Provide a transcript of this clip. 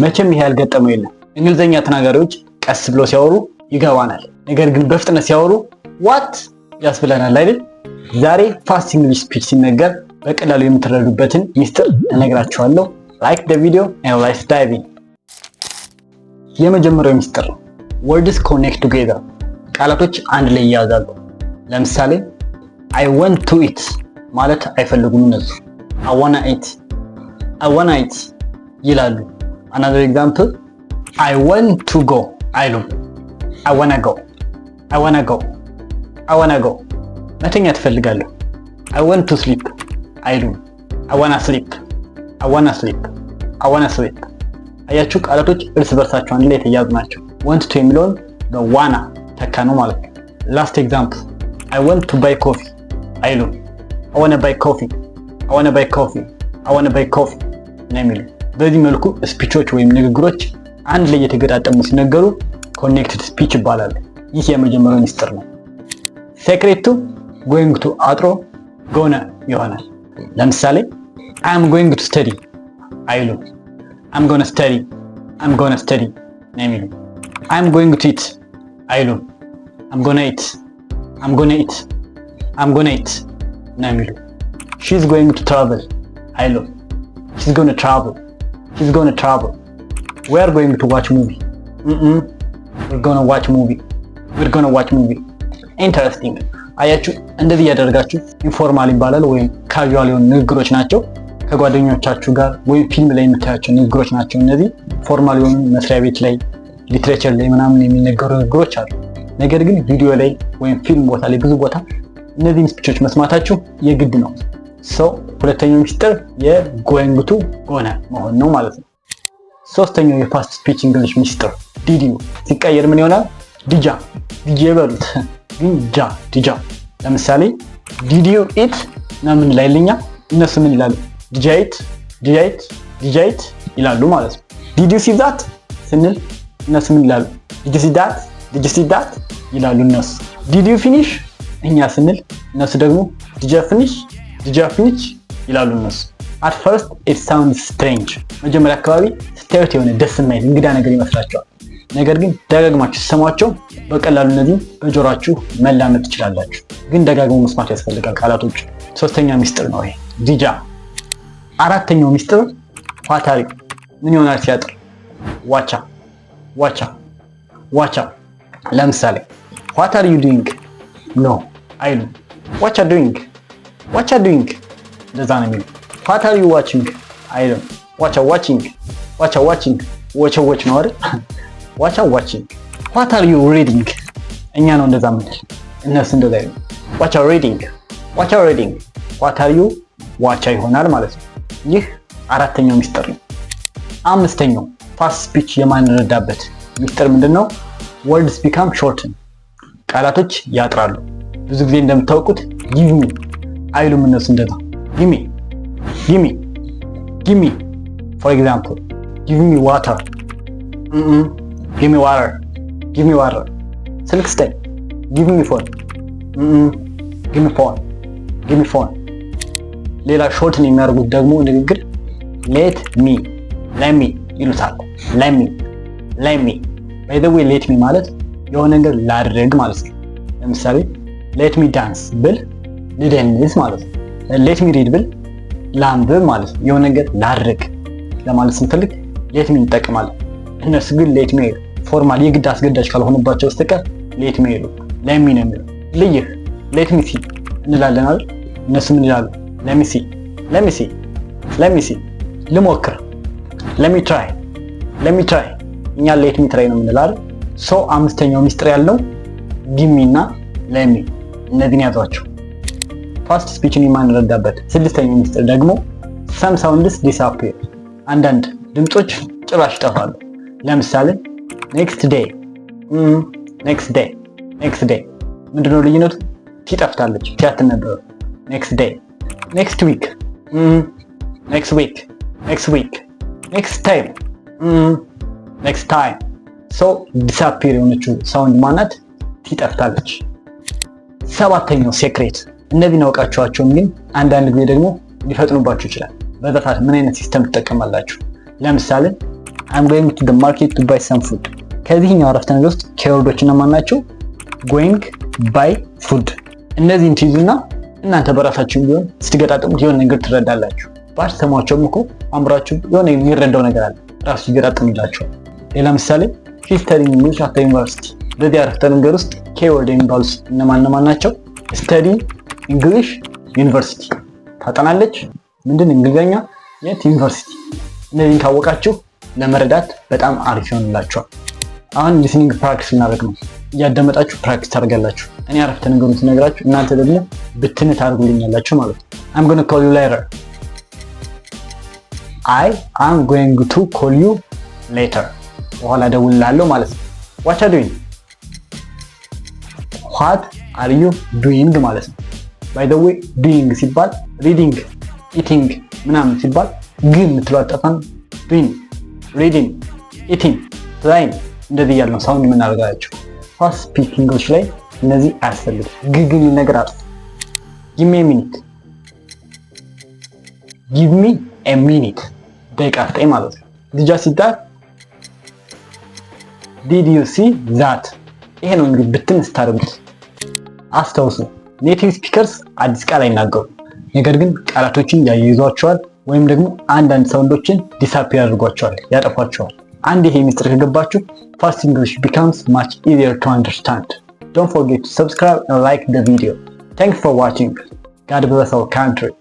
መቼም ይሄ ያልገጠመው የለም። እንግሊዘኛ ተናጋሪዎች ቀስ ብሎ ሲያወሩ ይገባናል፣ ነገር ግን በፍጥነት ሲያወሩ ዋት ያስብለናል አይደል? ዛሬ ፋስት እንግሊሽ ስፒች ሲነገር በቀላሉ የምትረዱበትን ሚስጥር እነግራችኋለሁ። ላይክ the video and let's dive in። የመጀመሪያው ሚስጥር words connect together፣ ቃላቶች አንድ ላይ ይያዛሉ። ለምሳሌ I want to eat ማለት አይፈልጉም እነሱ። I wanna eat ይላሉ። Another example I want to go አይሉም። I wanna go መተኛት እፈልጋለሁ። I want to sleep አይሉም። I wanna sleep። አያችሁ ቃላቶች እርስ በርሳቸው አንድ ላይ የተያዙ ናቸው። want to የሚለውን በዋና ተካ ነው ማለት ነው። Last example I want to buy coffee አይሉም። I wanna buy coffee ነው የሚሉ። በዚህ መልኩ ስፒቾች ወይም ንግግሮች አንድ ላይ የተገጣጠሙ ሲነገሩ ኮኔክትድ ስፒች ይባላሉ። ይህ የመጀመሪያው ሚስጥር ነው። ሴክሬቱ going to አጥሮ ጎነ ይሆናል። ለምሳሌ I am going to study አይሉም። I'm gonna study ነው የሚሉ። I am going to eat አይሉም። I'm gonna eat ነው የሚሉ። She's going to travel አይሉም። She's gonna travel። We are going to watch movie we're gonna watch movie interesting። አያችሁ እንደዚህ ያደርጋችሁ ኢንፎርማል ይባላል ወይም ካዡዋል የሆኑ ንግግሮች ናቸው። ከጓደኞቻችሁ ጋር ወይም ፊልም ላይ የምታያቸው ንግግሮች ናቸው። እነዚህ ፎርማል የሆኑ መስሪያ ቤት ላይ ሊትሬቸር ላይ ምናምን የሚነገሩ ንግግሮች አሉ። ነገር ግን ቪዲዮ ላይ ወይም ፊልም ቦታ ላይ ብዙ ቦታ እነዚህን ስፒቾች መስማታችሁ የግድ ነው። ሁለተኛው ሚስጥር የጎይንግ ቱ ጎነ መሆን ነው ማለት ነው። ሶስተኛው የፋስት ስፒች እንግሊሽ ሚስጥር ዲድ ዩ ሲቀየር ምን ይሆናል? ዲጃ በሉት ግን ዲጃ። ለምሳሌ ዲድ ዩ ኢት እና ምን ላይልኛ እነሱ ምን ይላሉ? ዲጃይት ይላሉ ማለት ነው። ዲድ ዩ ሲ ዛት ስንል እነሱ ምን ይላሉ? ዲድ ዩ ሲ ዳት ይላሉ እነሱ። ዲድ ዩ ፊኒሽ እኛ ስንል እነሱ ደግሞ ዲጃ ፊኒሽ ይላሉ እነሱ። at first it sounds strange፣ መጀመሪያ አካባቢ ስታዩት የሆነ ደስ የማይል እንግዳ ነገር ይመስላችኋል። ነገር ግን ደጋግማችሁ ሲሰሟቸው በቀላሉ እነዚህ በጆሮአችሁ መላመድ ትችላላችሁ። ግን ደጋግሞ መስማት ያስፈልጋል ቃላቶቹ። ሶስተኛ ሚስጥር ነው ይሄ ዲጃ። አራተኛው ሚስጥር ኋታሪ ምን ይሆናል ሲያጥር? ዋቻ። ለምሳሌ what are you doing no አይሉም። what are doing እንደዛ ነው የሚሉ። what are you watching አይሉም። watch ነው አይደል? watching። what are you reading እኛ ነው እንደዛ የምንል፣ እነሱ እንደዛ አይሉም። what are reading what are you ዋቻ ይሆናል ማለት ነው። ይህ አራተኛው ሚስጥር ነው። አምስተኛው ፋስት ስፒች የማንረዳበት ሚስጥር ምንድነው? words become shorten፣ ቃላቶች ያጥራሉ። ብዙ ጊዜ እንደምታውቁት give me አይሉም እነሱ እንደዛ። give me for example give me water give me water። ስልክ ስጠኝ give me phone give me phone። ሌላ ሾርትን የሚያደርጉት ደግሞ ንግግር let me ይሉታል። let me by the way let me ማለት የሆነ ነገር ላድርግ ማለት ነው። ለምሳሌ let me dance ብል ልደንስ ማለት ነው። let me read ብል ላንብብ ማለት ነው። የሆነ ነገር ላድርግ ለማለት ስንፈልግ let me እንጠቀማለን። እነሱ ግን let me ፎርማል የግድ አስገዳጅ ካልሆነባቸው በስተቀር let me ነው የሚለው። ልይህ let me see እንላለን አይደል? እነሱ ምን ይላሉ? let me see ልሞክር let me try እኛ let me try ነው የምንለው። አምስተኛው ሚስጥር ያለው give me እና let me እነዚህን ያዟቸው ፋስት ስፒችን የማንረዳበት። ስድስተኛው ሚስጥር ደግሞ some sounds disappear፣ አንዳንድ ድምጾች ጭራሽ ይጠፋሉ። ለምሳሌ next day ምንድነው ልዩነቱ? ትጠፍታለች፣ ትያትነበረ next day። next week next time ዲሳፒር የሆነችው ሳውንድ ማናት? ትጠፍታለች። ሰባተኛው ሴክሬት፣ እነዚህን አውቃችኋቸውም ግን አንዳንድ ጊዜ ደግሞ ሊፈጥኑባችሁ ይችላል። በዛ ሰዓት ምን አይነት ሲስተም ትጠቀማላችሁ? ለምሳሌ I'm going to the market to buy some food። ከዚህኛው አረፍተ ነገር ውስጥ ኬወርዶች እነማን ናቸው? going buy food። እነዚህን ትይዙና እናንተ በራሳችሁ ቢሆን ስትገጣጥሙት የሆነ ነገር ትረዳላችሁ። ባትሰሟቸውም እኮ አእምሯችሁ የሆነ የሚረዳው ነገር አለ፣ ራሱ ይገጣጥምላችኋል። ሌላ ምሳሌ she's studying English at the university። በዚህ አረፍተ ነገር ውስጥ ኬወርድ የሚባሉት እነማን ናቸው? study English university። ታጠናለች ምንድን እንግሊዘኛ የት ዩኒቨርሲቲ። እነዚህን ካወቃችሁ ለመረዳት በጣም አሪፍ ይሆንላችኋል። አሁን ሊስኒንግ ፕራክቲስ እናደርግ ነው። እያዳመጣችሁ ፕራክቲስ ታደርጋላችሁ። እኔ አረፍተ ነገሩን ስነግራችሁ እናንተ ደግሞ ብትን ታደርጉልኛላችሁ ማለት ነው። I'm going to call you later። I am going to call you later። በኋላ እደውልልሃለሁ ማለት ነው። What are you doing? What are you doing ማለት ነው። by the way doing ሲባል reading eating ምናምን ሲባል ግን የምትለው አጠፋን doing reading eating playing እንደዚህ ያለው ሳውንድ የምናደርጋቸው ፋስት ስፒኪንጎች ላይ እነዚህ አያስፈልግም። ግን ነገር አጥፍ give me a minute give me a minute ደቂቃ ስጠኝ ማለት ነው። ልጃ ሲባል did you see that። ይሄ ነው እንግዲህ ብትን ስታደርጉት አስታውሱ። ኔቲቭ ስፒከርስ አዲስ ቃል አይናገሩም፣ ነገር ግን ቃላቶችን ያያይዟቸዋል ወይም ደግሞ አንዳንድ ሳውንዶችን ዲስአፒር አድርጓቸዋል፣ ያጠፏቸዋል። አንድ ይሄ ሚስጥር ከገባችሁ fast English becomes much easier to understand. Don't forget to subscribe and like the video. Thanks for watching. God bless our country.